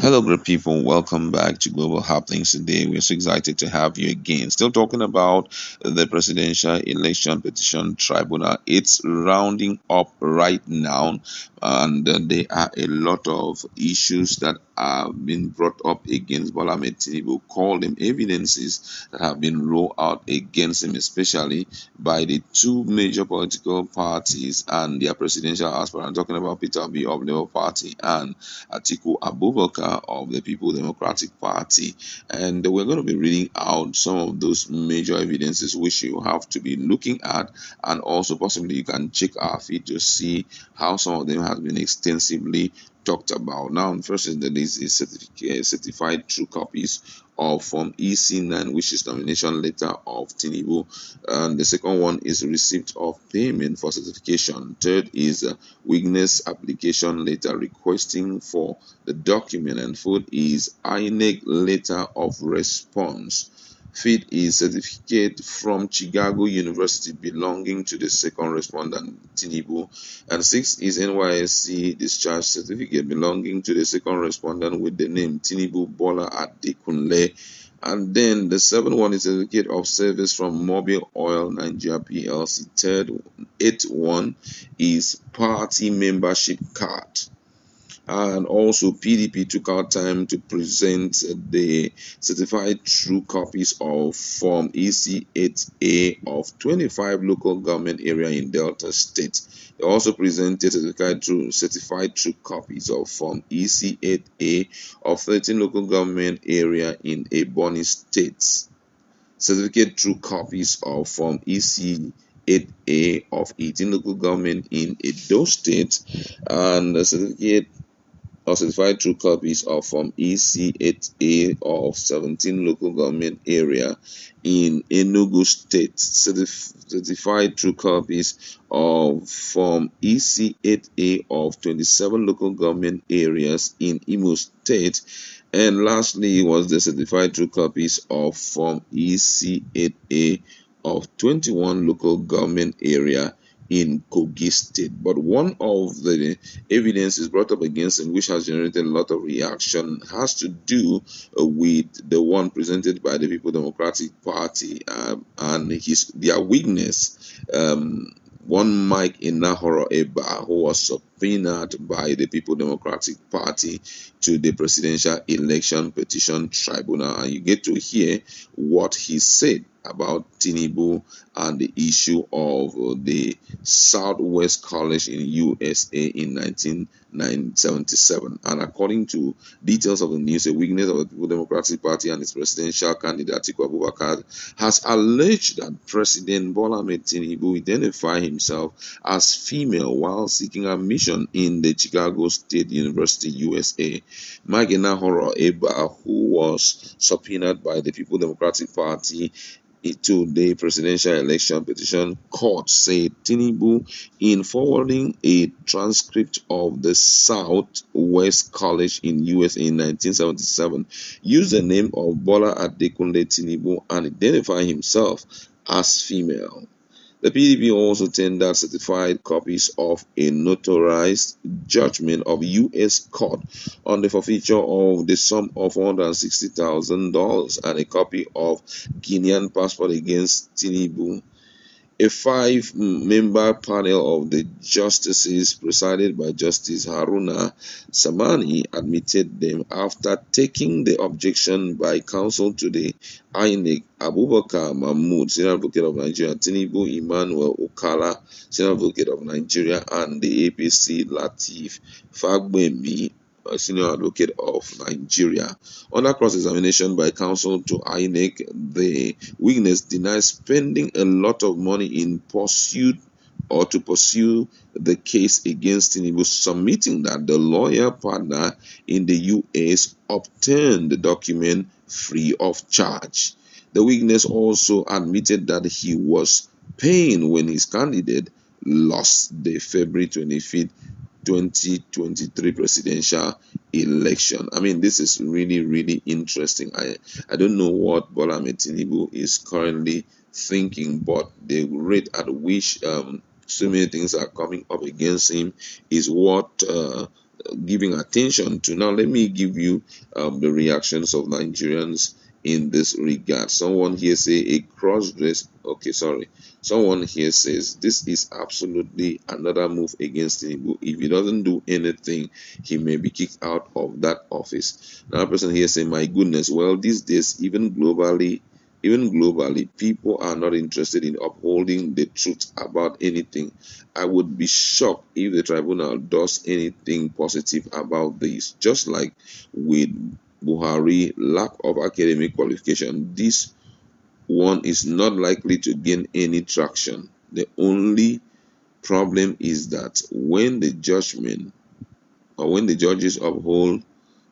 Hello, great people. Welcome back to Global Happenings today. We're so excited to have you again. Still talking about the Presidential Election Petition Tribunal. It's rounding up right now, and there are a lot of issues that have been brought up against Bola Ahmed Tinubu. Call them evidences that have been rolled out against him, especially by the two major political parties and their presidential aspirant. I'm talking about Peter Obi of Labour Party and Atiku Abubakar of the People Democratic Party. And we're going to be reading out some of those major evidences which you have to be looking at, and also possibly you can check our feed to see how some of them have been extensively talked about. Now, first is the list is certified true copies of Form EC9, which is nomination letter of Tinubu, and the second one is receipt of payment for certification. Third is witness application letter requesting for the document, and fourth is INEC letter of response. Fifth is certificate from Chicago University belonging to the second respondent, Tinubu. And sixth is NYSC discharge certificate belonging to the second respondent with the name Tinubu Bola Adekunle. And then the seventh one is certificate of service from Mobile Oil Nigeria PLC. Eighth one is party membership card. And also PDP took out time to present the certified true copies of Form EC8A of 25 local government area in Delta State. They also presented certified true copies of Form EC8A of 13 local government area in Ebonyi State. Certificate true copies of Form EC8A of 18 local government in Edo State, and the certificate or certified true copies of Form EC8A of 17 local government area in Enugu State, certified true copies of Form EC8A of 27 local government areas in Imo State, and lastly was the certified true copies of Form EC8A of 21 local government area in Kogi State. But one of the evidences brought up against him, which has generated a lot of reaction, has to do with the one presented by the People Democratic Party and their weakness. One Mike Inahoro Eba, who was subpoenaed by the People Democratic Party to the Presidential Election Petition Tribunal, and you get to hear what he said about Tinubu and the issue of the Southwest College in USA in 1977. And according to details of the news, a weakness of the People Democratic Party and its presidential candidate Atiku Abubakar has alleged that President Bola Ahmed Tinubu identified himself as female while seeking admission in the Chicago State University, USA. Magina Horo Eba, who was subpoenaed by the People Democratic Party to the presidential election petition court, said Tinubu, in forwarding a transcript of the Southwest College in USA in 1977, used the name of Bola Adekunle Tinubu and identified himself as female. The PDP also tendered certified copies of a notarized judgment of U.S. court on the forfeiture of the sum of $160,000 and a copy of Guinean passport against Tinubu. A five-member panel of the justices, presided by Justice Haruna Samani, admitted them after taking the objection by counsel to the INEC, Abubakar Mahmood, Senior Advocate of Nigeria, Tinubu Emmanuel Okala, Senior Advocate of Nigeria, and the APC Lateef Fagbemi, Senior Advocate of Nigeria. Under cross-examination by counsel to INEC, the witness denied spending a lot of money in pursuit or to pursue the case against Tinubu, submitting that the lawyer partner in the US obtained the document free of charge. The witness also admitted that he was paying when his candidate lost the February 25th 2023 presidential election. I mean, this is really interesting. I don't know what Bola Ahmed Tinubu is currently thinking, but the rate at which so many things are coming up against him is what giving attention to. Now, let me give you the reactions of Nigerians in this regard. Someone here say a cross dress. Okay, sorry. Someone here says this is absolutely another move against Tinubu. If he doesn't do anything, he may be kicked out of that office. Another person here say, my goodness, well, these days, even globally, people are not interested in upholding the truth about anything. I would be shocked if the tribunal does anything positive about this. Just like with Buhari, lack of academic qualification, this one is not likely to gain any traction. The only problem is that when the judges uphold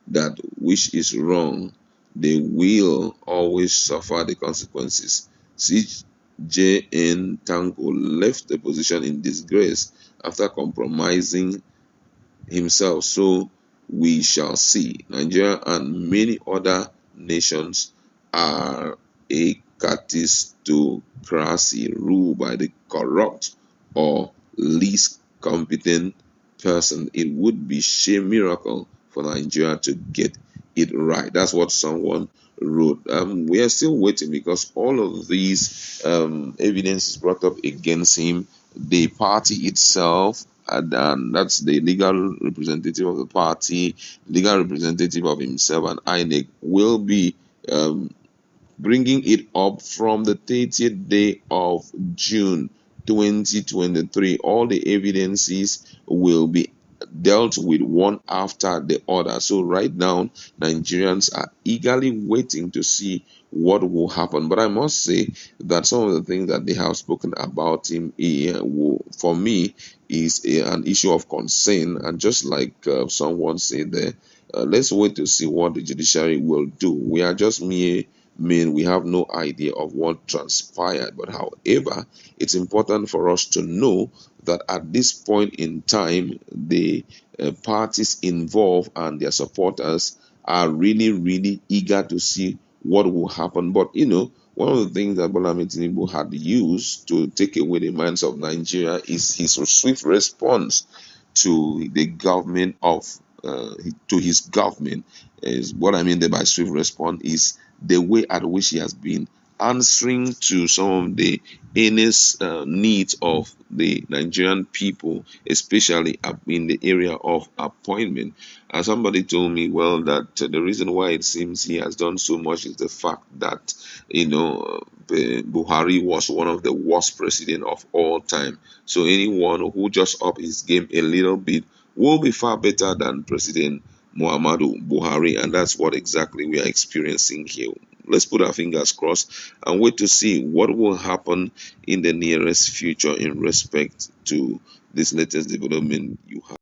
that which is wrong, they will always suffer the consequences. CJN Tanko left the position in disgrace after compromising himself. So we shall see. Nigeria and many other nations are a catistocracy ruled by the corrupt or least competent person. It would be a miracle for Nigeria to get it right. That's what someone wrote. We are still waiting because all of these evidence is brought up against him. The party itself, and that's the legal representative of the party, legal representative of himself, and INEC will be um, bringing it up from the 30th day of June 2023. All the evidences will be dealt with one after the other. So right now, Nigerians are eagerly waiting to see what will happen. But I must say that some of the things that they have spoken about him, for me, is an issue of concern. And just like someone said there, let's wait to see what the judiciary will do. We are just mere men, we have no idea of what transpired. But however, it's important for us to know that at this point in time, the parties involved and their supporters are really, really eager to see what will happen. But one of the things that Bola Ahmed Tinubu had used to take away the minds of Nigeria is his swift response to the government of to his government. Is what I mean by swift response is the way at which he has been answering to some of the earnest needs of the Nigerian people, especially in the area of appointment. And somebody told me, well, that the reason why it seems he has done so much is the fact that, Buhari was one of the worst president of all time. So anyone who just up his game a little bit will be far better than President Muhammadu Buhari, and that's what exactly we are experiencing here. Let's put our fingers crossed and wait to see what will happen in the nearest future in respect to this latest development you have.